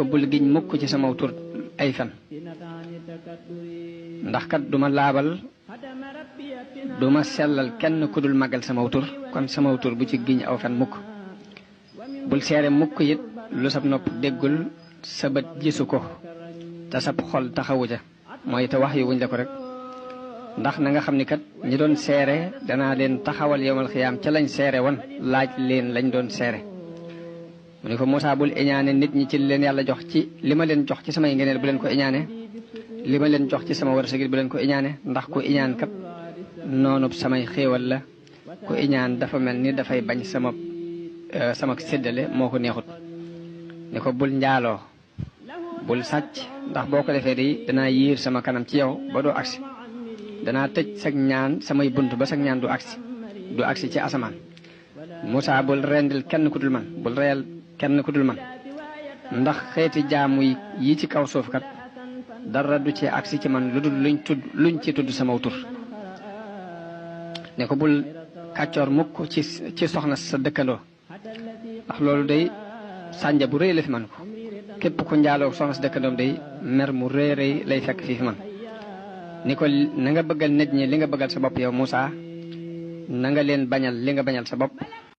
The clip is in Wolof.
ko bul giñ mukk ci sama tur ay fen ndax kat duma laabal duma sellal kenn ku dul màggal sama tur kon sama tur bu ci giñ aw fen mukk bul seere mukk it lu sab nopp déggul sa bët gisu ko te sab xol taxawu ca mooy te wax yu wuñ la ko rek ndax na nga xam ni kat ñi doon seere danaa leen taxawal yowmal xiyaam ca lañ seere woon laaj leen lañ doon seere mu ne ko Moussa bul iñaane nit ñi ci leen yàlla jox ci li ma leen jox ci samay ngeneel bu leen ko iñaane li ma leen jox ci sama wërsëg bu leen ko iñaane ndax ku iñaan kat noonub samay xéewal la ku iñaan dafa mel ni dafay bañ sama séddale moo ko neexut ne ko bul njaaloo bul sàcc ndax boo ko defee di danaa yiir sama kanam ci yow ba doo agsi danaa tëj sag ñaan samay bunt ba sag ñaan du agsi ci asamaan Moussa bul rendil kenn ku dul man bul reyal kenn ku dul man ndax xeeti jaamu yi ci kaw suuf kat dara du ci agsi ci man lu dul luñ ci tudd sama tur ne ko bul kàccoor mukk ci soxna sa dëkkandoo ndax loolu day sànja bu rëy la fi man ko képp ku njaaloo soxna sa dëkkandoom day mer mu rëy rëy lay fekk fii fi man ni ko na nga bëggal nit ñi li nga bëggal sa bopp yow Moussa na nga leen bañal li nga bañal sa bopp